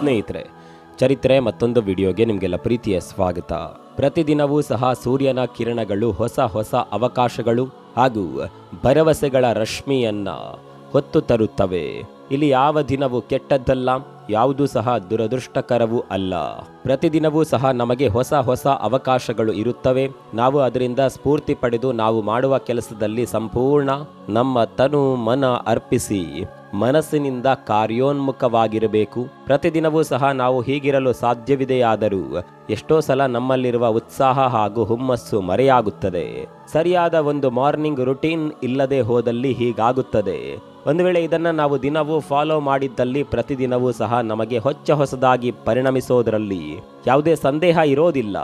ಸ್ನೇಹಿತರೆ, ಚರಿತ್ರೆ ಮತ್ತೊಂದು ವಿಡಿಯೋಗೆ ನಿಮಗೆಲ್ಲ ಪ್ರೀತಿಯ ಸ್ವಾಗತ. ಪ್ರತಿದಿನವೂ ಸಹ ಸೂರ್ಯನ ಕಿರಣಗಳು ಹೊಸ ಹೊಸ ಅವಕಾಶಗಳು ಹಾಗೂ ಭರವಸೆಗಳ ರಶ್ಮಿಯನ್ನ ಹೊತ್ತು ತರುತ್ತವೆ. ಇಲ್ಲಿ ಯಾವ ದಿನವೂ ಕೆಟ್ಟದ್ದಲ್ಲ, ಯಾವುದೂ ಸಹ ದುರದೃಷ್ಟಕರವೂ ಅಲ್ಲ. ಪ್ರತಿದಿನವೂ ಸಹ ನಮಗೆ ಹೊಸ ಹೊಸ ಅವಕಾಶಗಳು ಇರುತ್ತವೆ. ನಾವು ಅದರಿಂದ ಸ್ಫೂರ್ತಿ ಪಡೆದು ನಾವು ಮಾಡುವ ಕೆಲಸದಲ್ಲಿ ಸಂಪೂರ್ಣ ನಮ್ಮ ತನು ಮನ ಅರ್ಪಿಸಿ ಮನಸ್ಸಿನಿಂದ ಕಾರ್ಯೋನ್ಮುಖವಾಗಿರಬೇಕು. ಪ್ರತಿದಿನವೂ ಸಹ ನಾವು ಹೀಗಿರಲು ಸಾಧ್ಯವಿದೆಯಾದರೂ ಎಷ್ಟೋ ಸಲ ನಮ್ಮಲ್ಲಿರುವ ಉತ್ಸಾಹ ಹಾಗೂ ಹುಮ್ಮಸ್ಸು ಮರೆಯಾಗುತ್ತದೆ. ಸರಿಯಾದ ಒಂದು ಮಾರ್ನಿಂಗ್ ರುಟೀನ್ ಇಲ್ಲದೆ ಹೋದಲ್ಲಿ ಹೀಗಾಗುತ್ತದೆ. ಒಂದು ವೇಳೆ ಇದನ್ನು ನಾವು ದಿನವೂ ಫಾಲೋ ಮಾಡಿದ್ದಲ್ಲಿ ಪ್ರತಿದಿನವೂ ಸಹ ನಮಗೆ ಹೊಸದಾಗಿ ಪರಿಣಮಿಸೋದರಲ್ಲಿ ಯಾವುದೇ ಸಂದೇಹ ಇರೋದಿಲ್ಲ.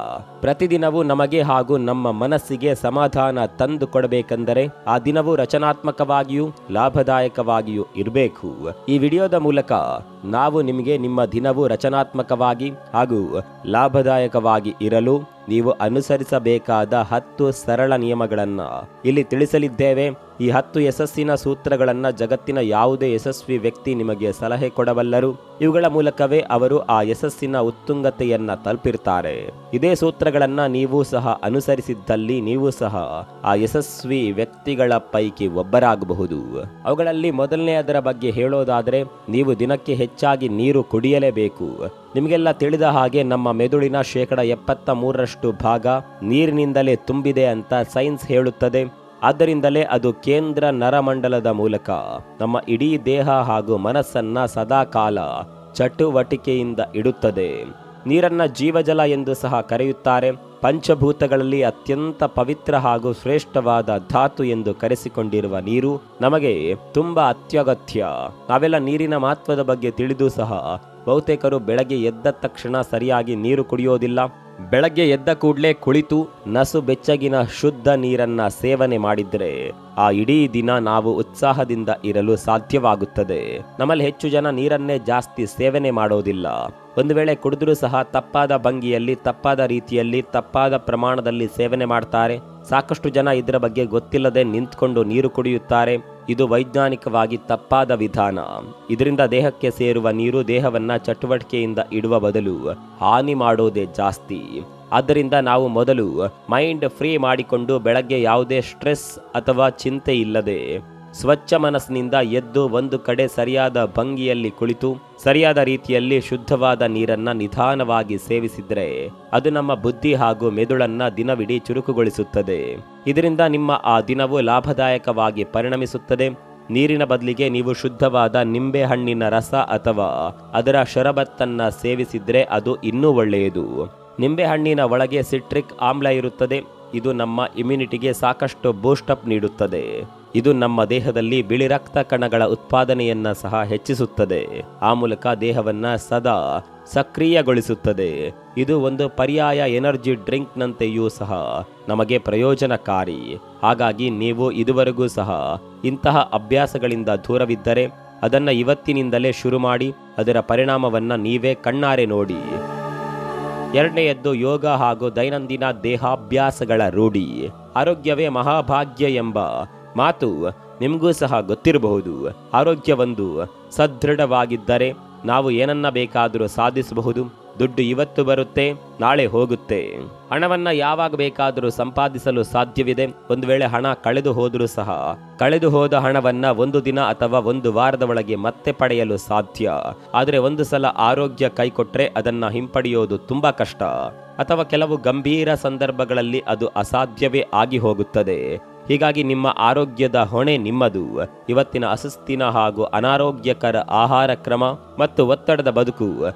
ಪ್ರತಿದಿನವೂ ನಮಗೆ ಹಾಗೂ ನಮ್ಮ ಮನಸ್ಸಿಗೆ ಸಮಾಧಾನ ತಂದು ಕೊಡಬೇಕೆಂದರೆ ಆ ದಿನವೂ ರಚನಾತ್ಮಕವಾಗಿಯೂ ಲಾಭದಾಯಕವಾಗಿಯೂ ಇರಬೇಕು. ಈ ವಿಡಿಯೋದ ಮೂಲಕ ನಾವು ನಿಮಗೆ ನಿಮ್ಮ ದಿನವೂ ರಚನಾತ್ಮಕವಾಗಿ ಹಾಗೂ ಲಾಭದಾಯಕವಾಗಿ ಇರಲು ನೀವು ಅನುಸರಿಸಬೇಕಾದ 10 ಸರಳ ನಿಯಮಗಳನ್ನು ಇಲ್ಲಿ ತಿಳಿಸಲಿದ್ದೇವೆ. ಈ 10 ಯಶಸ್ಸಿನ ಸೂತ್ರಗಳನ್ನು ಜಗತ್ತಿನ ಯಾವುದೇ ಯಶಸ್ವಿ ವ್ಯಕ್ತಿ ನಿಮಗೆ ಸಲಹೆ ಕೊಡಬಲ್ಲರು. ಇವುಗಳ ಮೂಲಕವೇ ಅವರು ಆ ಯಶಸ್ಸಿನ ಉತ್ತುಂಗತೆಯನ್ನ ತಲುಪಿರ್ತಾರೆ. ಇದೇ ಸೂತ್ರಗಳನ್ನ ನೀವು ಸಹ ಅನುಸರಿಸಿದ್ದಲ್ಲಿ ನೀವು ಸಹ ಆ ಯಶಸ್ವಿ ವ್ಯಕ್ತಿಗಳ ಪೈಕಿ ಒಬ್ಬರಾಗಬಹುದು. ಅವುಗಳಲ್ಲಿ ಮೊದಲನೆಯದರ ಬಗ್ಗೆ ಹೇಳೋದಾದ್ರೆ, ನೀವು ದಿನಕ್ಕೆ ಹೆಚ್ಚಾಗಿ ನೀರು ಕುಡಿಯಲೇಬೇಕು. ನಿಮಗೆಲ್ಲ ತಿಳಿದ ಹಾಗೆ ನಮ್ಮ ಮೆದುಳಿನ 73% ಭಾಗ ನೀರಿನಿಂದಲೇ ತುಂಬಿದೆ ಅಂತ ಸೈನ್ಸ್ ಹೇಳುತ್ತದೆ. ಆದ್ದರಿಂದಲೇ ಅದು ಕೇಂದ್ರ ನರಮಂಡಲದ ಮೂಲಕ ನಮ್ಮ ಇಡೀ ದೇಹ ಹಾಗೂ ಮನಸ್ಸನ್ನ ಸದಾಕಾಲ ಚಟುವಟಿಕೆಯಿಂದ ಇಡುತ್ತದೆ. ನೀರನ್ನ ಜೀವಜಲ ಎಂದು ಸಹ ಕರೆಯುತ್ತಾರೆ. ಪಂಚಭೂತಗಳಲ್ಲಿ ಅತ್ಯಂತ ಪವಿತ್ರ ಹಾಗೂ ಶ್ರೇಷ್ಠವಾದ ಧಾತು ಎಂದು ಕರೆಸಿಕೊಂಡಿರುವ ನೀರು ನಮಗೆ ತುಂಬಾ ಅತ್ಯಗತ್ಯ. ನಾವೆಲ್ಲ ನೀರಿನ ಮಹತ್ವದ ಬಗ್ಗೆ ತಿಳಿದು ಸಹ ಬಹುತೇಕರು ಬೆಳಗ್ಗೆ ಎದ್ದ ತಕ್ಷಣ ಸರಿಯಾಗಿ ನೀರು ಕುಡಿಯೋದಿಲ್ಲ. ಬೆಳಗ್ಗೆ ಎದ್ದ ಕೂಡಲೇ ಕುಳಿತು ನಸು ಬೆಚ್ಚಗಿನ ಶುದ್ಧ ನೀರನ್ನ ಸೇವನೆ ಮಾಡಿದ್ರೆ ಆ ಇಡೀ ದಿನ ನಾವು ಉತ್ಸಾಹದಿಂದ ಇರಲು ಸಾಧ್ಯವಾಗುತ್ತದೆ. ನಮ್ಮಲ್ಲಿ ಹೆಚ್ಚು ಜನ ನೀರನ್ನೇ ಜಾಸ್ತಿ ಸೇವನೆ ಮಾಡೋದಿಲ್ಲ. ಒಂದು ವೇಳೆ ಕುಡಿದ್ರೂ ಸಹ ತಪ್ಪಾದ ಭಂಗಿಯಲ್ಲಿ, ತಪ್ಪಾದ ರೀತಿಯಲ್ಲಿ, ತಪ್ಪಾದ ಪ್ರಮಾಣದಲ್ಲಿ ಸೇವನೆ ಮಾಡ್ತಾರೆ. ಸಾಕಷ್ಟು ಜನ ಇದರ ಬಗ್ಗೆ ಗೊತ್ತಿಲ್ಲದೆ ನಿಂತ್ಕೊಂಡು ನೀರು ಕುಡಿಯುತ್ತಾರೆ. ಇದು ವೈಜ್ಞಾನಿಕವಾಗಿ ತಪ್ಪಾದ ವಿಧಾನ. ಇದರಿಂದ ದೇಹಕ್ಕೆ ಸೇರುವ ನೀರು ದೇಹವನ್ನ ಚಟುವಟಿಕೆಯಿಂದ ಇಡುವ ಬದಲು ಹಾನಿ ಮಾಡೋದೇ ಜಾಸ್ತಿ. ಆದ್ದರಿಂದ ನಾವು ಮೊದಲು ಮೈಂಡ್ ಫ್ರೀ ಮಾಡಿಕೊಂಡು ಬೆಳಗ್ಗೆ ಯಾವುದೇ ಸ್ಟ್ರೆಸ್ ಅಥವಾ ಚಿಂತೆ ಇಲ್ಲದೆ ಸ್ವಚ್ಛ ಮನಸ್ಸಿನಿಂದ ಎದ್ದು ಒಂದು ಕಡೆ ಸರಿಯಾದ ಭಂಗಿಯಲ್ಲಿ ಕುಳಿತು ಸರಿಯಾದ ರೀತಿಯಲ್ಲಿ ಶುದ್ಧವಾದ ನೀರನ್ನ ನಿಧಾನವಾಗಿ ಸೇವಿಸಿದ್ರೆ ಅದು ನಮ್ಮ ಬುದ್ಧಿ ಹಾಗೂ ಮೆದುಳನ್ನ ದಿನವಿಡೀ ಚುರುಕುಗೊಳಿಸುತ್ತದೆ. ಇದರಿಂದ ನಿಮ್ಮ ಆ ದಿನವು ಲಾಭದಾಯಕವಾಗಿ ಪರಿಣಮಿಸುತ್ತದೆ. ನೀರಿನ ಬದಲಿಗೆ ನೀವು ಶುದ್ಧವಾದ ನಿಂಬೆ ಹಣ್ಣಿನ ರಸ ಅಥವಾ ಅದರ ಶರಬತ್ತನ್ನ ಸೇವಿಸಿದ್ರೆ ಅದು ಇನ್ನೂ ಒಳ್ಳೆಯದು. ನಿಂಬೆ ಹಣ್ಣಿನ ಒಳಗೆ ಸಿಟ್ರಿಕ್ ಆಮ್ಲ ಇರುತ್ತದೆ. ಇದು ನಮ್ಮ ಇಮ್ಯುನಿಟಿಗೆ ಸಾಕಷ್ಟು ಬೂಸ್ಟಪ್ ನೀಡುತ್ತದೆ. ಇದು ನಮ್ಮ ದೇಹದಲ್ಲಿ ಬಿಳಿ ರಕ್ತ ಕಣಗಳ ಉತ್ಪಾದನೆಯನ್ನ ಸಹ ಹೆಚ್ಚಿಸುತ್ತದೆ. ಆ ಮೂಲಕ ದೇಹವನ್ನ ಸದಾ ಸಕ್ರಿಯಗೊಳಿಸುತ್ತದೆ. ಇದು ಒಂದು ಪರ್ಯಾಯ ಎನರ್ಜಿ ಡ್ರಿಂಕ್ ನಂತೆಯೂ ಸಹ ನಮಗೆ ಪ್ರಯೋಜನಕಾರಿ. ಹಾಗಾಗಿ ನೀವು ಇದುವರೆಗೂ ಸಹ ಇಂತಹ ಅಭ್ಯಾಸಗಳಿಂದ ದೂರವಿದ್ದರೆ ಅದನ್ನ ಇವತ್ತಿನಿಂದಲೇ ಶುರು ಮಾಡಿ ಅದರ ಪರಿಣಾಮವನ್ನ ನೀವೇ ಕಣ್ಣಾರೆ ನೋಡಿ. ಎರಡನೆಯದ್ದು ಯೋಗ ಹಾಗೂ ದೈನಂದಿನ ದೇಹಾಭ್ಯಾಸಗಳ ರೂಢಿ. ಆರೋಗ್ಯವೇ ಮಹಾಭಾಗ್ಯ ಎಂಬ ಮಾತು ನಿಮಗೂ ಸಹ ಗೊತ್ತಿರಬಹುದು. ಆರೋಗ್ಯವೊಂದು ಸದೃಢವಾಗಿದ್ದರೆ ನಾವು ಏನನ್ನ ಬೇಕಾದರೂ ಸಾಧಿಸಬಹುದು. ದುಡ್ಡು ಇವತ್ತು ಬರುತ್ತೆ, ನಾಳೆ ಹೋಗುತ್ತೆ. ಹಣವನ್ನ ಯಾವಾಗ ಬೇಕಾದರೂ ಸಂಪಾದಿಸಲು ಸಾಧ್ಯವಿದೆ. ಒಂದು ವೇಳೆ ಹಣ ಕಳೆದು ಹೋದರೂ ಸಹ ಕಳೆದು ಹೋದ ಹಣವನ್ನ ಒಂದು ದಿನ ಅಥವಾ ಒಂದು ವಾರದ ಒಳಗೆ ಮತ್ತೆ ಪಡೆಯಲು ಸಾಧ್ಯ. ಆದರೆ ಒಂದು ಸಲ ಆರೋಗ್ಯ ಕೈಕೊಟ್ರೆ ಅದನ್ನ ಹಿಂಪಡೆಯೋದು ತುಂಬಾ ಕಷ್ಟ, ಅಥವಾ ಕೆಲವು ಗಂಭೀರ ಸಂದರ್ಭಗಳಲ್ಲಿ ಅದು ಅಸಾಧ್ಯವೇ ಆಗಿ ಹೋಗುತ್ತದೆ. ಹೀಗಾಗಿ ನಿಮ್ಮ ಆರೋಗ್ಯದ ಹೊಣೆ ನಿಮ್ಮದು. ಇವತ್ತಿನ ಅಸುಸ್ತಿನ ಹಾಗೂ ಅನಾರೋಗ್ಯಕರ ಆಹಾರ ಕ್ರಮ ಮತ್ತು ಒತ್ತಡದ ಬದುಕು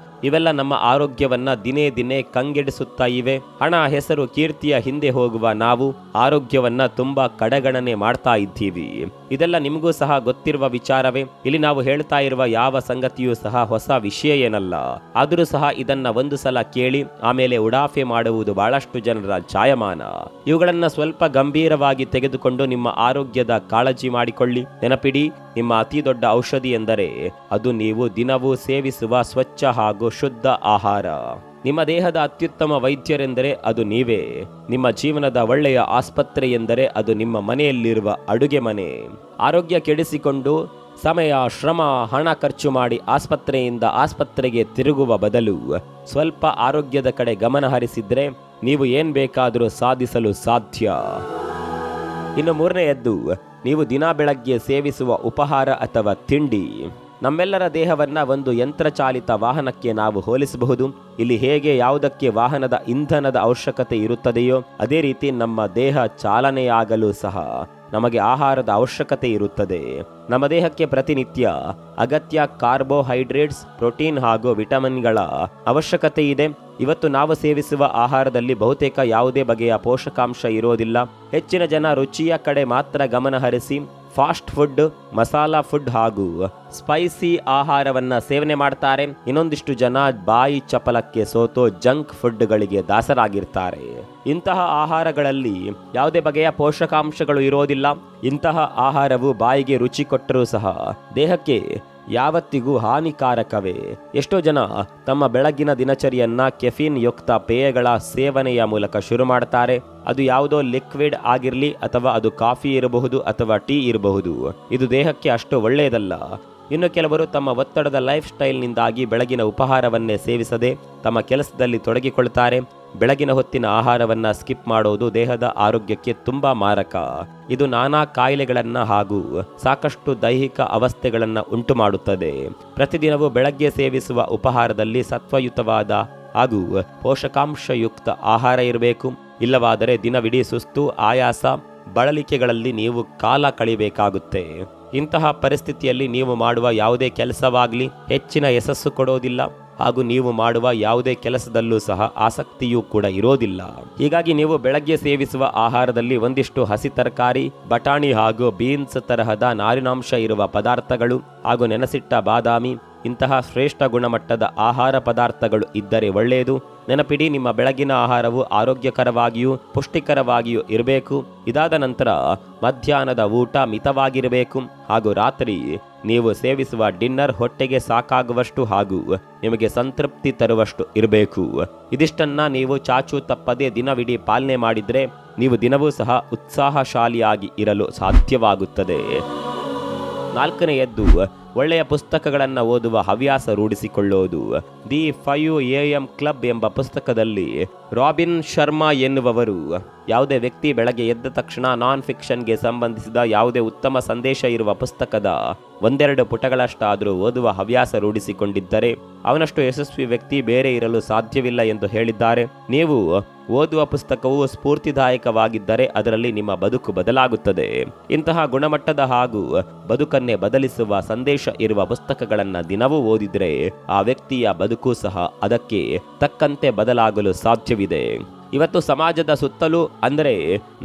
ಇವೆಲ್ಲ ನಮ್ಮ ಆರೋಗ್ಯವನ್ನ ದಿನೇ ದಿನೇ ಕಂಗೆಡಿಸುತ್ತಾ ಇವೆ. ಹಣ, ಹೆಸರು, ಕೀರ್ತಿಯ ಹಿಂದೆ ಹೋಗುವ ನಾವು ಆರೋಗ್ಯವನ್ನ ತುಂಬಾ ಕಡೆಗಣನೆ ಮಾಡ್ತಾ ಇದ್ದೀವಿ. ಇದೆಲ್ಲ ನಿಮಗೂ ಸಹ ಗೊತ್ತಿರುವ ವಿಚಾರವೇ. ಇಲ್ಲಿ ನಾವು ಹೇಳ್ತಾ ಇರುವ ಯಾವ ಸಂಗತಿಯೂ ಸಹ ಹೊಸ ವಿಷಯ ಏನಲ್ಲ. ಆದರೂ ಸಹ ಇದನ್ನ ಒಂದು ಸಲ ಕೇಳಿ ಆಮೇಲೆ ಉಡಾಫೆ ಮಾಡುವುದು ಬಹಳಷ್ಟು ಜನರ ಜಾಯಮಾನ. ಇವುಗಳನ್ನ ಸ್ವಲ್ಪ ಗಂಭೀರವಾಗಿ ತೆಗೆದುಕೊಂಡು ನಿಮ್ಮ ಆರೋಗ್ಯದ ಕಾಳಜಿ ಮಾಡಿಕೊಳ್ಳಿ. ನೆನಪಿಡಿ, ನಿಮ್ಮ ಅತಿ ದೊಡ್ಡ ಔಷಧಿ ಎಂದರೆ ಅದು ನೀವು ದಿನವೂ ಸೇವಿಸುವ ಸ್ವಚ್ಛ ಹಾಗೂ ಶುದ್ಧ ಆಹಾರ. ನಿಮ್ಮ ದೇಹದ ಅತ್ಯುತ್ತಮ ವೈದ್ಯರೆಂದರೆ ಅದು ನೀವೇ. ನಿಮ್ಮ ಜೀವನದ ಒಳ್ಳೆಯ ಆಸ್ಪತ್ರೆ ಎಂದರೆ ಅದು ನಿಮ್ಮ ಮನೆಯಲ್ಲಿರುವ ಅಡುಗೆ ಮನೆ. ಆರೋಗ್ಯ ಕೆಡಿಸಿಕೊಂಡು ಸಮಯ, ಶ್ರಮ, ಹಣ ಖರ್ಚು ಮಾಡಿ ಆಸ್ಪತ್ರೆಯಿಂದ ಆಸ್ಪತ್ರೆಗೆ ತಿರುಗುವ ಬದಲು ಸ್ವಲ್ಪ ಆರೋಗ್ಯದ ಕಡೆ ಗಮನ ಹರಿಸಿದ್ರೆ ನೀವು ಏನ್ ಬೇಕಾದರೂ ಸಾಧಿಸಲು ಸಾಧ್ಯ. ಇನ್ನು ಮೂರನೆಯದ್ದು, ನೀವು ದಿನ ಬೆಳಗ್ಗೆ ಸೇವಿಸುವ ಉಪಹಾರ ಅಥವಾ ತಿಂಡಿ. ನಮ್ಮೆಲ್ಲರ ದೇಹವನ್ನ ಒಂದು ಯಂತ್ರಚಾಲಿತ ವಾಹನಕ್ಕೆ ನಾವು ಹೋಲಿಸಬಹುದು. ಇಲ್ಲಿ ಹೇಗೆ ಯಾವುದಕ್ಕೆ ವಾಹನದ ಇಂಧನದ ಅವಶ್ಯಕತೆ ಇರುತ್ತದೆಯೋ ಅದೇ ರೀತಿ ನಮ್ಮ ದೇಹ ಚಾಲನೆಯಾಗಲು ಸಹ ನಮಗೆ ಆಹಾರದ ಅವಶ್ಯಕತೆ ಇರುತ್ತದೆ. ನಮ್ಮ ದೇಹಕ್ಕೆ ಪ್ರತಿನಿತ್ಯ ಅಗತ್ಯ ಕಾರ್ಬೋಹೈಡ್ರೇಟ್ಸ್, ಪ್ರೋಟೀನ್ ಹಾಗೂ ವಿಟಮಿನ್ಗಳ ಅವಶ್ಯಕತೆ ಇದೆ. ಇವತ್ತು ನಾವು ಸೇವಿಸುವ ಆಹಾರದಲ್ಲಿ ಬಹುತೇಕ ಯಾವುದೇ ಬಗೆಯ ಪೋಷಕಾಂಶ ಇರೋದಿಲ್ಲ. ಹೆಚ್ಚಿನ ಜನ ರುಚಿಯ ಕಡೆ ಮಾತ್ರ ಗಮನ ಹರಿಸಿ ಫಾಸ್ಟ್ ಫುಡ್, ಮಸಾಲಾ ಫುಡ್ ಹಾಗೂ ಸ್ಪೈಸಿ ಆಹಾರವನ್ನ ಸೇವನೆ ಮಾಡ್ತಾರೆ. ಇನ್ನೊಂದಿಷ್ಟು ಜನ ಬಾಯಿ ಚಪಲಕ್ಕೆ ಸೋತು ಜಂಕ್ ಫುಡ್ಗಳಿಗೆ ದಾಸರಾಗಿರ್ತಾರೆ. ಇಂತಹ ಆಹಾರಗಳಲ್ಲಿ ಯಾವುದೇ ಬಗೆಯ ಪೋಷಕಾಂಶಗಳು ಇರೋದಿಲ್ಲ. ಇಂತಹ ಆಹಾರವು ಬಾಯಿಗೆ ರುಚಿ ಕೊಟ್ಟರೂ ಸಹ ದೇಹಕ್ಕೆ ಯಾವತ್ತಿಗೂ ಹಾನಿಕಾರಕವೇ. ಎಷ್ಟೋ ಜನ ತಮ್ಮ ಬೆಳಗಿನ ದಿನಚರಿಯನ್ನ ಕೆಫೀನ್ ಯುಕ್ತ ಪೇಯಗಳ ಸೇವನೆಯ ಮೂಲಕ ಶುರು ಮಾಡ್ತಾರೆ. ಅದು ಯಾವುದೋ ಲಿಕ್ವಿಡ್ ಆಗಿರಲಿ ಅಥವಾ ಅದು ಕಾಫಿ ಇರಬಹುದು ಅಥವಾ ಟೀ ಇರಬಹುದು. ಇದು ದೇಹಕ್ಕೆ ಅಷ್ಟು ಒಳ್ಳೆಯದಲ್ಲ. ಇನ್ನು ಕೆಲವರು ತಮ್ಮ ಒತ್ತಡದ ಲೈಫ್ ಸ್ಟೈಲ್ನಿಂದಾಗಿ ಬೆಳಗಿನ ಉಪಹಾರವನ್ನೇ ಸೇವಿಸದೆ ತಮ್ಮ ಕೆಲಸದಲ್ಲಿ ತೊಡಗಿಕೊಳ್ತಾರೆ. ಬೆಳಗಿನ ಹೊತ್ತಿನ ಆಹಾರವನ್ನ ಸ್ಕಿಪ್ ಮಾಡೋದು ದೇಹದ ಆರೋಗ್ಯಕ್ಕೆ ತುಂಬಾ ಮಾರಕ. ಇದು ನಾನಾ ಕಾಯಿಲೆಗಳನ್ನ ಹಾಗೂ ಸಾಕಷ್ಟು ದೈಹಿಕ ಅವಸ್ಥೆಗಳನ್ನ ಉಂಟು ಮಾಡುತ್ತದೆ. ಪ್ರತಿದಿನವೂ ಬೆಳಗ್ಗೆ ಸೇವಿಸುವ ಉಪಹಾರದಲ್ಲಿ ಸತ್ವಯುತವಾದ ಹಾಗೂ ಪೋಷಕಾಂಶಯುಕ್ತ ಆಹಾರ ಇರಬೇಕು. ಇಲ್ಲವಾದರೆ ದಿನವಿಡೀ ಸುಸ್ತು, ಆಯಾಸ, ಬಳಲಿಕೆಗಳಲ್ಲಿ ನೀವು ಕಾಲ ಕಳಿಬೇಕಾಗುತ್ತೆ. ಇಂತಹ ಪರಿಸ್ಥಿತಿಯಲ್ಲಿ ನೀವು ಮಾಡುವ ಯಾವುದೇ ಕೆಲಸವಾಗಲಿ ಹೆಚ್ಚಿನ ಯಶಸ್ಸು ಕೊಡೋದಿಲ್ಲ ಹಾಗೂ ನೀವು ಮಾಡುವ ಯಾವುದೇ ಕೆಲಸದಲ್ಲೂ ಸಹ ಆಸಕ್ತಿಯೂ ಕೂಡ ಇರೋದಿಲ್ಲ. ಹೀಗಾಗಿ ನೀವು ಬೆಳಗ್ಗೆ ಸೇವಿಸುವ ಆಹಾರದಲ್ಲಿ ಒಂದಿಷ್ಟು ಹಸಿ ತರಕಾರಿ, ಬಟಾಣಿ ಹಾಗೂ ಬೀನ್ಸ್ ತರಹದ ನಾರಿನಾಂಶ ಇರುವ ಪದಾರ್ಥಗಳು ಹಾಗೂ ನೆನೆಸಿಟ್ಟ ಬಾದಾಮಿ ಇಂತಹ ಶ್ರೇಷ್ಠ ಗುಣಮಟ್ಟದ ಆಹಾರ ಪದಾರ್ಥಗಳು ಇದ್ದರೆ ಒಳ್ಳೆಯದು. ನೆನಪಿಡಿ, ನಿಮ್ಮ ಬೆಳಗಿನ ಆಹಾರವು ಆರೋಗ್ಯಕರವಾಗಿಯೂ ಪುಷ್ಟಿಕರವಾಗಿಯೂ ಇರಬೇಕು. ಇದಾದ ನಂತರ ಮಧ್ಯಾಹ್ನದ ಊಟ ಮಿತವಾಗಿರಬೇಕು ಹಾಗೂ ರಾತ್ರಿ ನೀವು ಸೇವಿಸುವ ಡಿನ್ನರ್ ಹೊಟ್ಟೆಗೆ ಸಾಕಾಗುವಷ್ಟು ಹಾಗೂ ನಿಮಗೆ ಸಂತೃಪ್ತಿ ತರುವಷ್ಟು ಇರಬೇಕು. ಇದಿಷ್ಟನ್ನ ನೀವು ಚಾಚು ತಪ್ಪದೆ ದಿನವಿಡೀ ಪಾಲನೆ ಮಾಡಿದ್ರೆ ನೀವು ದಿನವೂ ಸಹ ಉತ್ಸಾಹಶಾಲಿಯಾಗಿ ಇರಲು ಸಾಧ್ಯವಾಗುತ್ತದೆ. ನಾಲ್ಕನೆಯದ್ದು, ಒಳ್ಳೆಯ ಪುಸ್ತಕಗಳನ್ನು ಓದುವ ಹವ್ಯಾಸ ರೂಢಿಸಿಕೊಳ್ಳೋದು. ದಿ 5 AM ಕ್ಲಬ್ ಎಂಬ ಪುಸ್ತಕದಲ್ಲಿ ರಾಬಿನ್ ಶರ್ಮಾ ಎನ್ನುವವರು ಯಾವುದೇ ವ್ಯಕ್ತಿ ಬೆಳಗ್ಗೆ ಎದ್ದ ತಕ್ಷಣ ನಾನ್ ಫಿಕ್ಷನ್ಗೆ ಸಂಬಂಧಿಸಿದ ಯಾವುದೇ ಉತ್ತಮ ಸಂದೇಶ ಇರುವ ಪುಸ್ತಕದ 1-2 ಪುಟಗಳಷ್ಟಾದರೂ ಓದುವ ಹವ್ಯಾಸ ರೂಢಿಸಿಕೊಂಡಿದ್ದರೆ ಅವನಷ್ಟು ಯಶಸ್ವಿ ವ್ಯಕ್ತಿ ಬೇರೆ ಇರಲು ಸಾಧ್ಯವಿಲ್ಲ ಎಂದು ಹೇಳಿದ್ದಾರೆ. ನೀವು ಓದುವ ಪುಸ್ತಕವು ಸ್ಫೂರ್ತಿದಾಯಕವಾಗಿದ್ದರೆ ಅದರಲ್ಲಿ ನಿಮ್ಮ ಬದುಕು ಬದಲಾಗುತ್ತದೆ. ಇಂತಹ ಗುಣಮಟ್ಟದ ಹಾಗೂ ಬದುಕನ್ನೇ ಬದಲಿಸುವ ಸಂದೇಶ ಇರುವ ಪುಸ್ತಕಗಳನ್ನು ದಿನವೂ ಓದಿದ್ರೆ ಆ ವ್ಯಕ್ತಿಯ ಬದುಕು ಸಹ ಅದಕ್ಕೆ ತಕ್ಕಂತೆ ಬದಲಾಗಲು ಸಾಧ್ಯವಿದೆ. ಇವತ್ತು ಸಮಾಜದ ಸುತ್ತಲೂ ಅಂದರೆ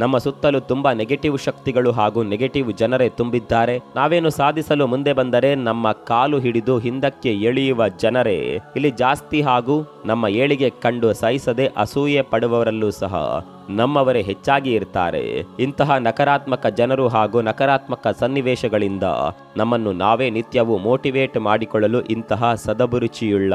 ನಮ್ಮ ಸುತ್ತಲೂ ತುಂಬಾ ನೆಗೆಟಿವ್ ಶಕ್ತಿಗಳು ಹಾಗೂ ನೆಗೆಟಿವ್ ಜನರೇ ತುಂಬಿದ್ದಾರೆ. ನಾವೇನು ಸಾಧಿಸಲು ಮುಂದೆ ಬಂದರೆ ನಮ್ಮ ಕಾಲು ಹಿಡಿದು ಹಿಂದಕ್ಕೆ ಎಳೆಯುವ ಜನರೇ ಇಲ್ಲಿ ಜಾಸ್ತಿ ಹಾಗೂ ನಮ್ಮ ಏಳಿಗೆ ಕಂಡು ಸಹಿಸದೆ ಅಸೂಯೆ ಪಡುವವರಲ್ಲೂ ಸಹ ನಮ್ಮವರೇ ಹೆಚ್ಚಾಗಿ ಇರ್ತಾರೆ. ಇಂತಹ ನಕಾರಾತ್ಮಕ ಜನರು ಹಾಗೂ ನಕಾರಾತ್ಮಕ ಸನ್ನಿವೇಶಗಳಿಂದ ನಮ್ಮನ್ನು ನಾವೇ ನಿತ್ಯವೂ ಮೋಟಿವೇಟ್ ಮಾಡಿಕೊಳ್ಳಲು ಇಂತಹ ಸದಭಿರುಚಿಯುಳ್ಳ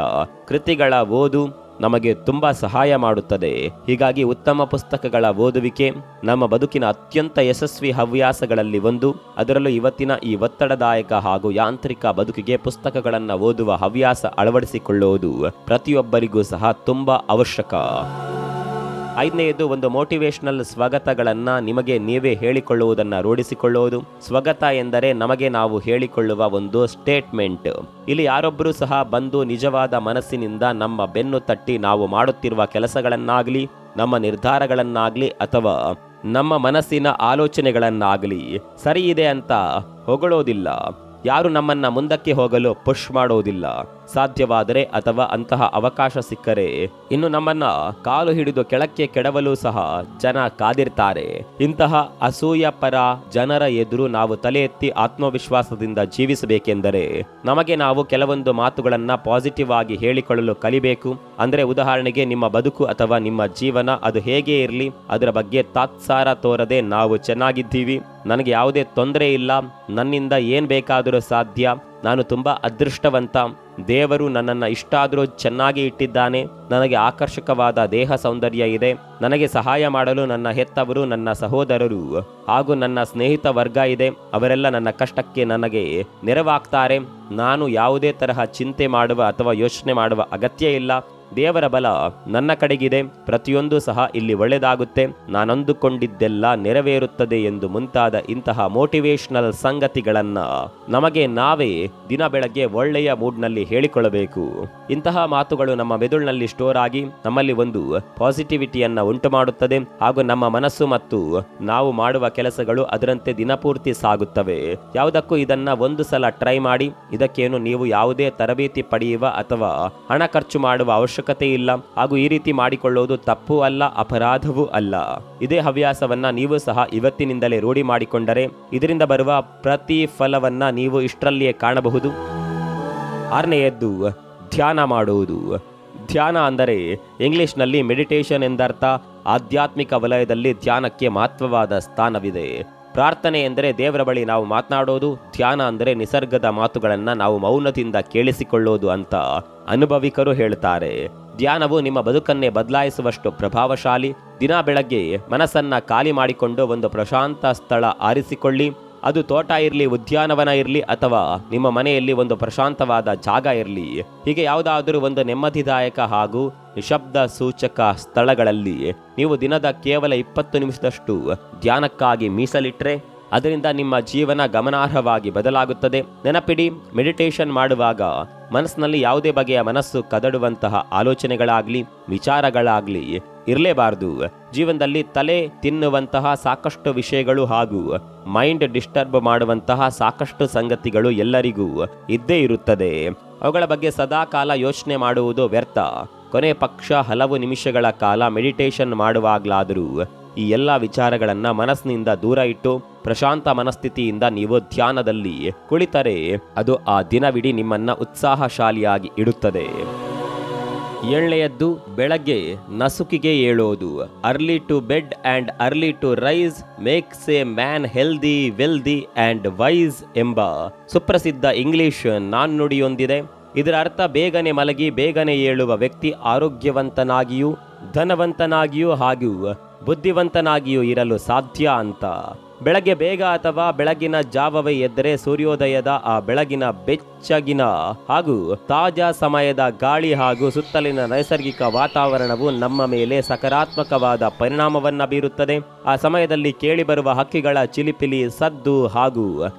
ಕೃತಿಗಳ ಓದು ನಮಗೆ ತುಂಬಾ ಸಹಾಯ ಮಾಡುತ್ತದೆ. ಹೀಗಾಗಿ ಉತ್ತಮ ಪುಸ್ತಕಗಳ ಓದುವಿಕೆ ನಮ್ಮ ಬದುಕಿನ ಅತ್ಯಂತ ಯಶಸ್ವಿ ಹವ್ಯಾಸಗಳಲ್ಲಿ ಒಂದು. ಅದರಲ್ಲೂ ಇವತ್ತಿನ ಈ ಒತ್ತಡದಾಯಕ ಹಾಗೂ ಯಾಂತ್ರಿಕ ಬದುಕಿಗೆ ಪುಸ್ತಕಗಳನ್ನು ಓದುವ ಹವ್ಯಾಸ ಅಳವಡಿಸಿಕೊಳ್ಳುವುದು ಪ್ರತಿಯೊಬ್ಬರಿಗೂ ಸಹ ತುಂಬಾ ಅವಶ್ಯಕ. 5ನೇದು, ಒಂದು ಮೋಟಿವೇಶನಲ್ ಸ್ವಗತಗಳನ್ನು ನಿಮಗೆ ನೀವೇ ಹೇಳಿಕೊಳ್ಳುವುದನ್ನು ರೂಢಿಸಿಕೊಳ್ಳುವುದು. ಸ್ವಗತ ಎಂದರೆ ನಮಗೆ ನಾವು ಹೇಳಿಕೊಳ್ಳುವ ಒಂದು ಸ್ಟೇಟ್ಮೆಂಟ್. ಇಲ್ಲಿ ಯಾರೊಬ್ಬರೂ ಸಹ ಬಂದು ನಿಜವಾದ ಮನಸ್ಸಿನಿಂದ ನಮ್ಮ ಬೆನ್ನು ತಟ್ಟಿ ನಾವು ಮಾಡುತ್ತಿರುವ ಕೆಲಸಗಳನ್ನಾಗಲಿ, ನಮ್ಮ ನಿರ್ಧಾರಗಳನ್ನಾಗಲಿ ಅಥವಾ ನಮ್ಮ ಮನಸ್ಸಿನ ಆಲೋಚನೆಗಳನ್ನಾಗಲಿ ಸರಿ ಇದೆ ಅಂತ ಹೊಗಳೋದಿಲ್ಲ. ಯಾರು ನಮ್ಮನ್ನ ಮುಂದಕ್ಕೆ ಹೋಗಲು ಪುಷ್ ಮಾಡೋದಿಲ್ಲ. ಸಾಧ್ಯವಾದರೆ ಅಥವಾ ಅಂತಹ ಅವಕಾಶ ಸಿಕ್ಕರೆ ಇನ್ನು ನಮ್ಮನ್ನ ಕಾಲು ಹಿಡಿದು ಕೆಳಕ್ಕೆ ಕೆಡವಲು ಸಹ ಜನ ಕಾದಿರ್ತಾರೆ. ಇಂತಹ ಅಸೂಯ ಪರ ಜನರ ಎದುರು ನಾವು ತಲೆ ಎತ್ತಿ ಆತ್ಮವಿಶ್ವಾಸದಿಂದ ಜೀವಿಸಬೇಕೆಂದರೆ ನಮಗೆ ನಾವು ಕೆಲವೊಂದು ಮಾತುಗಳನ್ನ ಪಾಸಿಟಿವ್ ಆಗಿ ಹೇಳಿಕೊಳ್ಳಲು ಕಲಿಬೇಕು. ಅಂದ್ರೆ ಉದಾಹರಣೆಗೆ, ನಿಮ್ಮ ಬದುಕು ಅಥವಾ ನಿಮ್ಮ ಜೀವನ ಅದು ಹೇಗೆ ಇರಲಿ ಅದರ ಬಗ್ಗೆ ತಾತ್ಸಾರ ತೋರದೆ ನಾವು ಚೆನ್ನಾಗಿದ್ದೀವಿ, ನನಗೆ ಯಾವುದೇ ತೊಂದರೆ ಇಲ್ಲ, ನನ್ನಿಂದ ಏನ್ ಬೇಕಾದರೂ ಸಾಧ್ಯ, ನಾನು ತುಂಬಾ ಅದೃಷ್ಟವಂತ, ದೇವರು ನನ್ನನ್ನು ಇಷ್ಟಾದರೂ ಚೆನ್ನಾಗಿ ಇಟ್ಟಿದ್ದಾನೆ, ನನಗೆ ಆಕರ್ಷಕವಾದ ದೇಹ ಸೌಂದರ್ಯ ಇದೆ, ನನಗೆ ಸಹಾಯ ಮಾಡಲು ನನ್ನ ಹೆತ್ತವರು, ನನ್ನ ಸಹೋದರರು ಹಾಗೂ ನನ್ನ ಸ್ನೇಹಿತ ವರ್ಗ ಇದೆ, ಅವರೆಲ್ಲ ನನ್ನ ಕಷ್ಟಕ್ಕೆ ನನಗೆ ನೆರವಾಗ್ತಾರೆ, ನಾನು ಯಾವುದೇ ತರಹ ಚಿಂತೆ ಮಾಡುವ ಅಥವಾ ಯೋಚನೆ ಮಾಡುವ ಅಗತ್ಯ ಇಲ್ಲ, ದೇವರ ಬಲ ನನ್ನ ಕಡೆಗಿದೆ, ಪ್ರತಿಯೊಂದು ಸಹ ಇಲ್ಲಿ ಒಳ್ಳೆಯದಾಗುತ್ತೆ, ನಾನಂದುಕೊಂಡಿದ್ದೆಲ್ಲ ನೆರವೇರುತ್ತದೆ ಎಂದು ಮುಂತಾದ ಇಂತಹ ಮೋಟಿವೇಶನಲ್ ಸಂಗತಿಗಳನ್ನ ನಮಗೆ ನಾವೇ ದಿನ ಬೆಳಗ್ಗೆ ಒಳ್ಳೆಯ ಮೂಡ್ನಲ್ಲಿ ಹೇಳಿಕೊಳ್ಳಬೇಕು. ಇಂತಹ ಮಾತುಗಳು ನಮ್ಮ ಮೆದುಳಿನಲ್ಲಿ ಸ್ಟೋರ್ ಆಗಿ ನಮ್ಮಲ್ಲಿ ಒಂದು ಪಾಸಿಟಿವಿಟಿಯನ್ನ ಉಂಟು ಮಾಡುತ್ತದೆ ಹಾಗೂ ನಮ್ಮ ಮನಸ್ಸು ಮತ್ತು ನಾವು ಮಾಡುವ ಕೆಲಸಗಳು ಅದರಂತೆ ದಿನಪೂರ್ತಿ ಸಾಗುತ್ತವೆ. ಯಾವುದಕ್ಕೂ ಇದನ್ನ ಒಂದು ಸಲ ಟ್ರೈ ಮಾಡಿ. ಇದಕ್ಕೇನು ನೀವು ಯಾವುದೇ ತರಬೇತಿ ಪಡೆಯುವ ಅಥವಾ ಹಣ ಖರ್ಚು ಮಾಡುವ ಅವಶ್ಯಕತೆ ಇಲ್ಲ ಹಾಗೂ ಈ ರೀತಿ ಮಾಡಿಕೊಳ್ಳುವುದು ತಪ್ಪು ಅಲ್ಲ, ಅಪರಾಧವೂ ಅಲ್ಲ. ಇದೇ ಹವ್ಯಾಸವನ್ನ ನೀವು ಸಹ ಇವತ್ತಿನಿಂದಲೇ ರೂಢಿ ಮಾಡಿಕೊಂಡರೆ ಇದರಿಂದ ಬರುವ ಪ್ರತಿಫಲವನ್ನ ನೀವು ಇಷ್ಟರಲ್ಲಿಯೇ ಕಾಣಬಹುದು. 6ನೇಯದ್ದು ಧ್ಯಾನ ಮಾಡುವುದು. ಧ್ಯಾನ ಅಂದರೆ ಇಂಗ್ಲಿಷ್ನಲ್ಲಿ ಮೆಡಿಟೇಷನ್ ಎಂದರ್ಥ. ಆಧ್ಯಾತ್ಮಿಕ ವಲಯದಲ್ಲಿ ಧ್ಯಾನಕ್ಕೆ ಮಹತ್ವವಾದ ಸ್ಥಾನವಿದೆ. ಪ್ರಾರ್ಥನೆ ಎಂದರೆ ದೇವರ ಬಳಿ ನಾವು ಮಾತನಾಡೋದು, ಧ್ಯಾನ ಅಂದರೆ ನಿಸರ್ಗದ ಮಾತುಗಳನ್ನು ನಾವು ಮೌನದಿಂದ ಕೇಳಿಸಿಕೊಳ್ಳೋದು ಅಂತ ಅನುಭವಿಕರು ಹೇಳ್ತಾರೆ. ಧ್ಯಾನವು ನಿಮ್ಮ ಬದುಕನ್ನೇ ಬದಲಾಯಿಸುವಷ್ಟು ಪ್ರಭಾವಶಾಲಿ. ದಿನ ಬೆಳಗ್ಗೆ ಮನಸ್ಸನ್ನ ಖಾಲಿ ಮಾಡಿಕೊಂಡು ಒಂದು ಪ್ರಶಾಂತ ಸ್ಥಳ ಆರಿಸಿಕೊಳ್ಳಿ. ಅದು ತೋಟ ಇರಲಿ, ಉದ್ಯಾನವನ ಇರಲಿ ಅಥವಾ ನಿಮ್ಮ ಮನೆಯಲ್ಲಿ ಒಂದು ಪ್ರಶಾಂತವಾದ ಜಾಗ ಇರಲಿ. ಹೀಗೆ ಯಾವುದಾದರೂ ಒಂದು ನೆಮ್ಮದಿದಾಯಕ ಹಾಗೂ ನಿಶಬ್ದ ಸೂಚಕ ಸ್ಥಳಗಳಲ್ಲಿ ನೀವು ದಿನದ ಕೇವಲ 20 ನಿಮಿಷದಷ್ಟು ಧ್ಯಾನಕ್ಕಾಗಿ ಮೀಸಲಿಟ್ಟರೆ ಅದರಿಂದ ನಿಮ್ಮ ಜೀವನ ಗಮನಾರ್ಹವಾಗಿ ಬದಲಾಗುತ್ತದೆ. ನೆನಪಿಡಿ, ಮೆಡಿಟೇಷನ್ ಮಾಡುವಾಗ ಮನಸ್ಸಿನಲ್ಲಿ ಯಾವುದೇ ಬಗೆಯ ಮನಸ್ಸು ಕದಡುವಂತಹ ಆಲೋಚನೆಗಳಾಗ್ಲಿ ವಿಚಾರಗಳಾಗ್ಲಿ ಇರಲೇಬಾರದು. ಜೀವನದಲ್ಲಿ ತಲೆ ತಿನ್ನುವಂತಹ ಸಾಕಷ್ಟು ವಿಷಯಗಳು ಹಾಗೂ ಮೈಂಡ್ ಡಿಸ್ಟರ್ಬ್ ಮಾಡುವಂತಹ ಸಾಕಷ್ಟು ಸಂಗತಿಗಳು ಎಲ್ಲರಿಗೂ ಇದ್ದೇ ಇರುತ್ತದೆ. ಅವುಗಳ ಬಗ್ಗೆ ಸದಾಕಾಲ ಯೋಚನೆ ಮಾಡುವುದು ವ್ಯರ್ಥ. ಕೊನೆ ಪಕ್ಷ ಹಲವು ನಿಮಿಷಗಳ ಕಾಲ ಮೆಡಿಟೇಷನ್ ಮಾಡುವಾಗಲಾದರೂ ಈ ಎಲ್ಲ ವಿಚಾರಗಳನ್ನು ಮನಸ್ಸಿನಿಂದ ದೂರ ಇಟ್ಟು ಪ್ರಶಾಂತ ಮನಸ್ಥಿತಿಯಿಂದ ನೀವು ಧ್ಯಾನದಲ್ಲಿ ಕುಳಿತರೆ ಅದು ಆ ದಿನವಿಡೀ ನಿಮ್ಮನ್ನ ಉತ್ಸಾಹಶಾಲಿಯಾಗಿ ಇಡುತ್ತದೆ. 7ನೇಯದ್ದು ಬೆಳಗ್ಗೆ ನಸುಕಿಗೆ ಏಳೋದು. Early to bed and early to rise makes a man healthy, wealthy and wise ಎಂಬ ಸುಪ್ರಸಿದ್ಧ ಇಂಗ್ಲಿಷ್ ನಾಣ್ಣುಡಿಯೊಂದಿದೆ. ಇದರ ಅರ್ಥ ಬೇಗನೆ ಮಲಗಿ ಬೇಗನೆ ಏಳುವ ವ್ಯಕ್ತಿ ಆರೋಗ್ಯವಂತನಾಗಿಯೂ ಧನವಂತನಾಗಿಯೂ ಹಾಗೂ ಬುದ್ಧಿವಂತನಾಗಿಯೂ ಇರಲು ಸಾಧ್ಯ ಅಂತ. ಬೆಳಗ್ಗೆ ಬೇಗ ಅಥವಾ ಬೆಳಗಿನ ಜಾವವೇ ಎದ್ದರೆ ಸೂರ್ಯೋದಯದ ಆ ಬೆಳಗಿನ ಬೆಚ್ಚಗಿನ ಹಾಗೂ ತಾಜಾ ಸಮಯದ ಗಾಳಿ ಹಾಗೂ ಸುತ್ತಲಿನ ನೈಸರ್ಗಿಕ ವಾತಾವರಣವು ನಮ್ಮ ಮೇಲೆ ಸಕಾರಾತ್ಮಕವಾದ ಪರಿಣಾಮವನ್ನ ಬೀರುತ್ತದೆ. ಆ ಸಮಯದಲ್ಲಿ ಕೇಳಿಬರುವ ಹಕ್ಕಿಗಳ ಚಿಲಿಪಿಲಿ ಸದ್ದು ಹಾಗೂ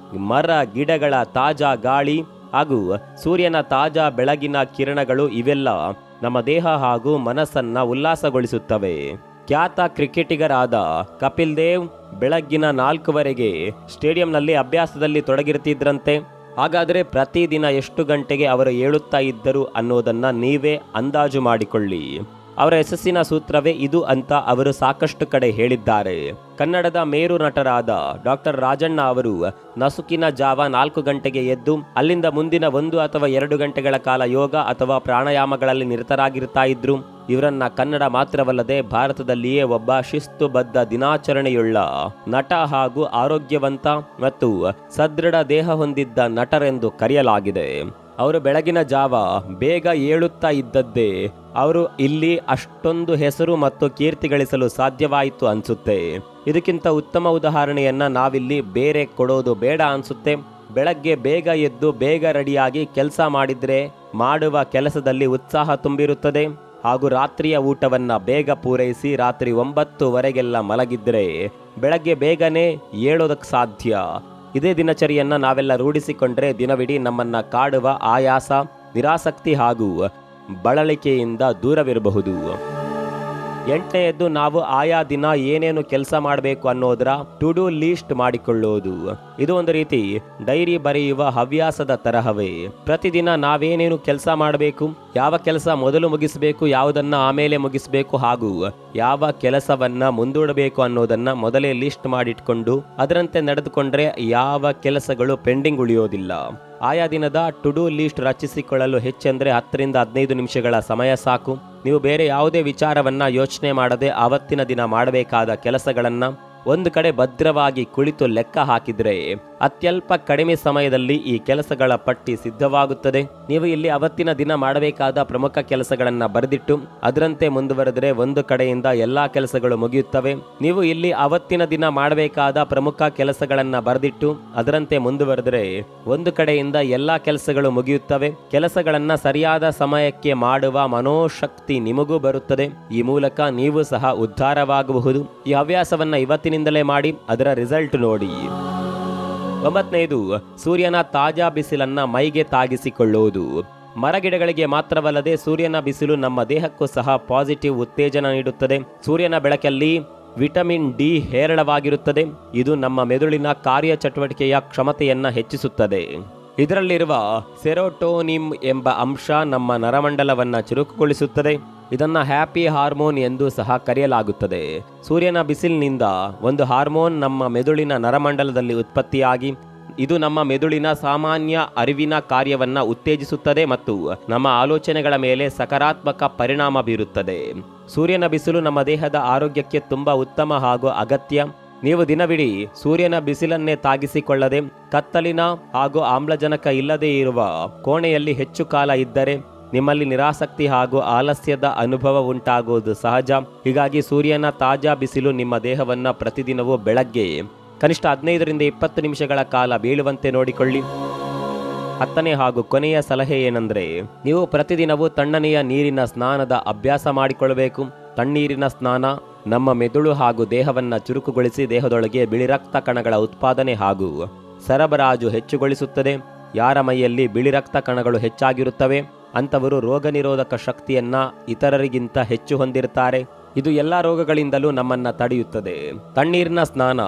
ಮರ ಗಿಡಗಳ ತಾಜಾ ಗಾಳಿ ಹಾಗೂ ಸೂರ್ಯನ ತಾಜಾ ಬೆಳಗಿನ ಕಿರಣಗಳು ಇವೆಲ್ಲ ನಮ್ಮ ದೇಹ ಹಾಗೂ ಮನಸ್ಸನ್ನ ಉಲ್ಲಾಸಗೊಳಿಸುತ್ತವೆ. ಖ್ಯಾತ ಕ್ರಿಕೆಟಿಗರಾದ ಕಪಿಲ್ ದೇವ್ ಬೆಳಗ್ಗಿನ 4 ಸ್ಟೇಡಿಯಂನಲ್ಲಿ ಅಭ್ಯಾಸದಲ್ಲಿ ತೊಡಗಿರ್ತಿದ್ರಂತೆ. ಹಾಗಾದರೆ ಪ್ರತಿದಿನ ಎಷ್ಟು ಗಂಟೆಗೆ ಅವರು ಏಳುತ್ತಾ ಇದ್ದರು ಅನ್ನೋದನ್ನ ನೀವೇ ಅಂದಾಜು ಮಾಡಿಕೊಳ್ಳಿ. ಅವರ ಯಶಸ್ಸಿನ ಸೂತ್ರವೇ ಇದು ಅಂತ ಅವರು ಸಾಕಷ್ಟು ಕಡೆ ಹೇಳಿದ್ದಾರೆ. ಕನ್ನಡದ ಮೇರು ನಟರಾದ ಡಾಕ್ಟರ್ ರಾಜಣ್ಣ ಅವರು ನಸುಕಿನ ಜಾವ 4 ಗಂಟೆಗೆ ಎದ್ದು ಅಲ್ಲಿಂದ ಮುಂದಿನ 1 ಅಥವಾ 2 ಗಂಟೆಗಳ ಕಾಲ ಯೋಗ ಅಥವಾ ಪ್ರಾಣಾಯಾಮಗಳಲ್ಲಿ ನಿರತರಾಗಿರ್ತಾ ಇದ್ರು. ಇವರನ್ನ ಕನ್ನಡ ಮಾತ್ರವಲ್ಲದೆ ಭಾರತದಲ್ಲಿಯೇ ಒಬ್ಬ ಶಿಸ್ತುಬದ್ಧ ದಿನಾಚರಣೆಯುಳ್ಳ ನಟ ಹಾಗೂ ಆರೋಗ್ಯವಂತ ಮತ್ತು ಸದೃಢ ದೇಹ ಹೊಂದಿದ್ದ ನಟರೆಂದು ಕರೆಯಲಾಗಿದೆ. ಅವರು ಬೆಳಗಿನ ಜಾವ ಬೇಗ ಏಳುತ್ತಾ ಇದ್ದದ್ದೇ ಅವರು ಇಲ್ಲಿ ಅಷ್ಟೊಂದು ಹೆಸರು ಮತ್ತು ಕೀರ್ತಿ ಗಳಿಸಲು ಸಾಧ್ಯವಾಯಿತು ಅನ್ಸುತ್ತೆ. ಇದಕ್ಕಿಂತ ಉತ್ತಮ ಉದಾಹರಣೆಯನ್ನ ನಾವಿಲ್ಲಿ ಬೇರೆ ಕೊಡೋದು ಬೇಡ ಅನ್ಸುತ್ತೆ. ಬೆಳಗ್ಗೆ ಬೇಗ ಎದ್ದು ಬೇಗ ರೆಡಿಯಾಗಿ ಕೆಲಸ ಮಾಡಿದ್ರೆ ಮಾಡುವ ಕೆಲಸದಲ್ಲಿ ಉತ್ಸಾಹ ತುಂಬಿರುತ್ತದೆ ಹಾಗೂ ರಾತ್ರಿಯ ಊಟವನ್ನ ಬೇಗ ಪೂರೈಸಿ ರಾತ್ರಿ 9 ಮಲಗಿದ್ರೆ ಬೆಳಗ್ಗೆ ಬೇಗನೆ ಏಳೋದಕ್ಕೆ ಸಾಧ್ಯ. ಇದೇ ದಿನಚರಿಯನ್ನ ನಾವೆಲ್ಲ ರೂಢಿಸಿಕೊಂಡ್ರೆ ದಿನವಿಡೀ ನಮ್ಮನ್ನ ಕಾಡುವ ಆಯಾಸ, ನಿರಾಸಕ್ತಿ ಹಾಗೂ ಬಳಲಿಕೆಯಿಂದ ದೂರವಿರಬಹುದು. 8ನೇಯದ್ದು ನಾವು ಆಯಾ ದಿನ ಏನೇನು ಕೆಲಸ ಮಾಡಬೇಕು ಅನ್ನೋದರ ಟು ಡೂ ಲೀಸ್ಟ್ ಮಾಡಿಕೊಳ್ಳೋದು. ಇದು ಒಂದು ರೀತಿ ಡೈರಿ ಬರೆಯುವ ಹವ್ಯಾಸದ ತರಹವೇ. ಪ್ರತಿದಿನ ನಾವೇನೇನು ಕೆಲಸ ಮಾಡಬೇಕು, ಯಾವ ಕೆಲಸ ಮೊದಲು ಮುಗಿಸಬೇಕು, ಯಾವುದನ್ನ ಆಮೇಲೆ ಮುಗಿಸಬೇಕು ಹಾಗೂ ಯಾವ ಕೆಲಸವನ್ನ ಮುಂದೂಡಬೇಕು ಅನ್ನೋದನ್ನ ಮೊದಲೇ ಲಿಸ್ಟ್ ಮಾಡಿಟ್ಕೊಂಡು ಅದರಂತೆ ನಡೆದುಕೊಂಡ್ರೆ ಯಾವ ಕೆಲಸಗಳು ಪೆಂಡಿಂಗ್ ಉಳಿಯೋದಿಲ್ಲ. ಆಯಾ ದಿನದ ಟು ಡೂ ಲೀಸ್ಟ್ ರಚಿಸಿಕೊಳ್ಳಲು ಹೆಚ್ಚೆಂದರೆ 10 ರಿಂದ 15 ನಿಮಿಷಗಳ ಸಮಯ ಸಾಕು. ನೀವು ಬೇರೆ ಯಾವುದೇ ವಿಚಾರವನ್ನ ಯೋಚನೆ ಮಾಡದೆ ಆವತ್ತಿನ ದಿನ ಮಾಡಬೇಕಾದ ಕೆಲಸಗಳನ್ನ ಒಂದು ಕಡೆ ಭದ್ರವಾಗಿ ಕುಳಿತು ಲೆಕ್ಕ ಹಾಕಿದ್ರೆ ಅತ್ಯಲ್ಪ ಕಡಿಮೆ ಸಮಯದಲ್ಲಿ ಈ ಕೆಲಸಗಳ ಪಟ್ಟಿ ಸಿದ್ಧವಾಗುತ್ತದೆ. ನೀವು ಇಲ್ಲಿ ಅವತ್ತಿನ ದಿನ ಮಾಡಬೇಕಾದ ಪ್ರಮುಖ ಕೆಲಸಗಳನ್ನ ಬರೆದಿಟ್ಟು ಅದರಂತೆ ಮುಂದುವರೆದರೆ ಒಂದು ಕಡೆಯಿಂದ ಎಲ್ಲಾ ಕೆಲಸಗಳು ಮುಗಿಯುತ್ತವೆ. ನೀವು ಇಲ್ಲಿ ಅವತ್ತಿನ ದಿನ ಮಾಡಬೇಕಾದ ಪ್ರಮುಖ ಕೆಲಸಗಳನ್ನ ಬರೆದಿಟ್ಟು ಅದರಂತೆ ಮುಂದುವರೆದರೆ ಒಂದು ಕಡೆಯಿಂದ ಎಲ್ಲಾ ಕೆಲಸಗಳು ಮುಗಿಯುತ್ತವೆ. ಕೆಲಸಗಳನ್ನ ಸರಿಯಾದ ಸಮಯಕ್ಕೆ ಮಾಡುವ ಮನೋಶಕ್ತಿ ನಿಮಗೂ ಬರುತ್ತದೆ. ಈ ಮೂಲಕ ನೀವು ಸಹ ಉದ್ಧಾರವಾಗಬಹುದು. ಈ ಹವ್ಯಾಸವನ್ನ ಇವತ್ತಿನಿಂದಲೇ ಮಾಡಿ ಅದರ ರಿಸಲ್ಟ್ ನೋಡಿ. 9ನೇದು, ಸೂರ್ಯನ ತಾಜಾ ಬಿಸಿಲನ್ನ ಮೈಗೆ ತಾಗಿಸಿಕೊಳ್ಳುವುದು. ಮರಗಿಡಗಳಿಗೆ ಮಾತ್ರವಲ್ಲದೆ ಸೂರ್ಯನ ಬಿಸಿಲು ನಮ್ಮ ದೇಹಕ್ಕೂ ಸಹ ಪಾಸಿಟಿವ್ ಉತ್ತೇಜನ ನೀಡುತ್ತದೆ. ಸೂರ್ಯನ ಬೆಳಕಲ್ಲಿ ವಿಟಮಿನ್ ಡಿ ಹೇರಳವಾಗಿರುತ್ತದೆ. ಇದು ನಮ್ಮ ಮೆದುಳಿನ ಕಾರ್ಯಚಟುವಟಿಕೆಯ ಕ್ಷಮತೆಯನ್ನ ಹೆಚ್ಚಿಸುತ್ತದೆ. ಇದರಲ್ಲಿರುವ ಸೆರೋಟೋನಿನ್ ಎಂಬ ಅಂಶ ನಮ್ಮ ನರಮಂಡಲವನ್ನ ಚುರುಕುಗೊಳಿಸುತ್ತದೆ. ಇದನ್ನ ಹ್ಯಾಪಿ ಹಾರ್ಮೋನ್ ಎಂದು ಸಹ ಕರೆಯಲಾಗುತ್ತದೆ. ಸೂರ್ಯನ ಬಿಸಿಲಿನಿಂದ ಒಂದು ಹಾರ್ಮೋನ್ ನಮ್ಮ ಮೆದುಳಿನ ನರಮಂಡಲದಲ್ಲಿ ಉತ್ಪತ್ತಿಯಾಗಿ ಇದು ನಮ್ಮ ಮೆದುಳಿನ ಸಾಮಾನ್ಯ ಅರಿವಿನ ಕಾರ್ಯವನ್ನ ಉತ್ತೇಜಿಸುತ್ತದೆ ಮತ್ತು ನಮ್ಮ ಆಲೋಚನೆಗಳ ಮೇಲೆ ಸಕಾರಾತ್ಮಕ ಪರಿಣಾಮ ಬೀರುತ್ತದೆ. ಸೂರ್ಯನ ಬಿಸಿಲು ನಮ್ಮ ದೇಹದ ಆರೋಗ್ಯಕ್ಕೆ ತುಂಬಾ ಉತ್ತಮ ಹಾಗೂ ಅಗತ್ಯ. ನೀವು ದಿನವಿಡೀ ಸೂರ್ಯನ ಬಿಸಿಲನ್ನೇ ತಾಗಿಸಿಕೊಳ್ಳದೆ ಕತ್ತಲಿನ ಹಾಗೂ ಆಮ್ಲಜನಕ ಇಲ್ಲದೇ ಇರುವ ಕೋಣೆಯಲ್ಲಿ ಹೆಚ್ಚು ಕಾಲ ಇದ್ದರೆ ನಿಮ್ಮಲ್ಲಿ ನಿರಾಸಕ್ತಿ ಹಾಗೂ ಆಲಸ್ಯದ ಅನುಭವ ಉಂಟಾಗುವುದು ಸಹಜ. ಹೀಗಾಗಿ ಸೂರ್ಯನ ತಾಜಾ ಬಿಸಿಲು ನಿಮ್ಮ ದೇಹವನ್ನ ಪ್ರತಿದಿನವೂ ಬೆಳಗ್ಗೆ ಕನಿಷ್ಠ 15ರಿಂದ 20 ನಿಮಿಷಗಳ ಕಾಲ ಬೀಳುವಂತೆ ನೋಡಿಕೊಳ್ಳಿ. 10ನೇ ಹಾಗೂ ಕೊನೆಯ ಸಲಹೆ ಏನಂದ್ರೆ, ನೀವು ಪ್ರತಿದಿನವೂ ತಣ್ಣನೆಯ ನೀರಿನ ಸ್ನಾನದ ಅಭ್ಯಾಸ ಮಾಡಿಕೊಳ್ಳಬೇಕು. ತಣ್ಣೀರಿನ ಸ್ನಾನ ನಮ್ಮ ಮೆದುಳು ಹಾಗೂ ದೇಹವನ್ನ ಚುರುಕುಗೊಳಿಸಿ ದೇಹದೊಳಗೆ ಬಿಳಿ ರಕ್ತ ಕಣಗಳ ಉತ್ಪಾದನೆ ಹಾಗೂ ಸರಬರಾಜು ಹೆಚ್ಚುಗೊಳಿಸುತ್ತದೆ. ಯಾರ ಮೈಯಲ್ಲಿ ಬಿಳಿ ರಕ್ತ ಕಣಗಳು ಹೆಚ್ಚಾಗಿರುತ್ತವೆ ಅಂತವರು ರೋಗ ನಿರೋಧಕ ಶಕ್ತಿಯನ್ನ ಇತರರಿಗಿಂತ ಹೆಚ್ಚು ಹೊಂದಿರುತ್ತಾರೆ. ಇದು ಎಲ್ಲ ರೋಗಗಳಿಂದಲೂ ನಮ್ಮನ್ನ ತಡೆಯುತ್ತದೆ. ತಣ್ಣೀರಿನ ಸ್ನಾನ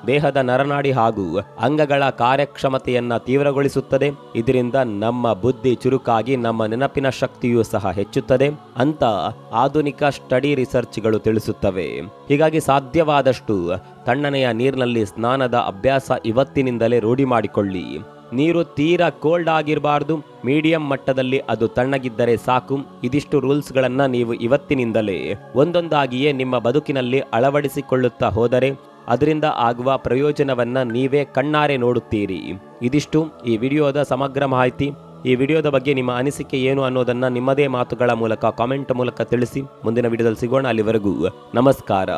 ದೇಹದ ನರನಾಡಿ ಹಾಗೂ ಅಂಗಗಳ ಕಾರ್ಯಕ್ಷಮತೆಯನ್ನ ತೀವ್ರಗೊಳಿಸುತ್ತದೆ. ಇದರಿಂದ ನಮ್ಮ ಬುದ್ಧಿ ಚುರುಕಾಗಿ ನಮ್ಮ ನೆನಪಿನ ಶಕ್ತಿಯೂ ಸಹ ಹೆಚ್ಚುತ್ತದೆ ಅಂತ ಆಧುನಿಕ ಸ್ಟಡಿ ರಿಸರ್ಚ್ಗಳು ತಿಳಿಸುತ್ತವೆ. ಹೀಗಾಗಿ ಸಾಧ್ಯವಾದಷ್ಟು ತಣ್ಣನೆಯ ನೀರಿನಲ್ಲಿ ಸ್ನಾನದ ಅಭ್ಯಾಸ ಇವತ್ತಿನಿಂದಲೇ ರೂಢಿ ಮಾಡಿಕೊಳ್ಳಿ. ನೀರು ತೀರಾ ಕೋಲ್ಡ್ ಆಗಿರಬಾರ್ದು, ಮೀಡಿಯಂ ಮಟ್ಟದಲ್ಲಿ ಅದು ತಣ್ಣಗಿದ್ದರೆ ಸಾಕು. ಇದಿಷ್ಟು ರೂಲ್ಸ್ಗಳನ್ನ ನೀವು ಇವತ್ತಿನಿಂದಲೇ ಒಂದೊಂದಾಗಿಯೇ ನಿಮ್ಮ ಬದುಕಿನಲ್ಲಿ ಅಳವಡಿಸಿಕೊಳ್ಳುತ್ತಾ ಹೋದರೆ ಅದರಿಂದ ಆಗುವ ಪ್ರಯೋಜನವನ್ನ ನೀವೇ ಕಣ್ಣಾರೆ ನೋಡುತ್ತೀರಿ. ಇದಿಷ್ಟು ಈ ವಿಡಿಯೋದ ಸಮಗ್ರ ಮಾಹಿತಿ. ಈ ವಿಡಿಯೋದ ಬಗ್ಗೆ ನಿಮ್ಮ ಅನಿಸಿಕೆ ಏನು ಅನ್ನೋದನ್ನ ನಿಮ್ಮದೇ ಮಾತುಗಳ ಮೂಲಕ ಕಾಮೆಂಟ್ ಮೂಲಕ ತಿಳಿಸಿ. ಮುಂದಿನ ವಿಡಿಯೋದಲ್ಲಿ ಸಿಗೋಣ. ಅಲ್ಲಿವರೆಗೂ ನಮಸ್ಕಾರ.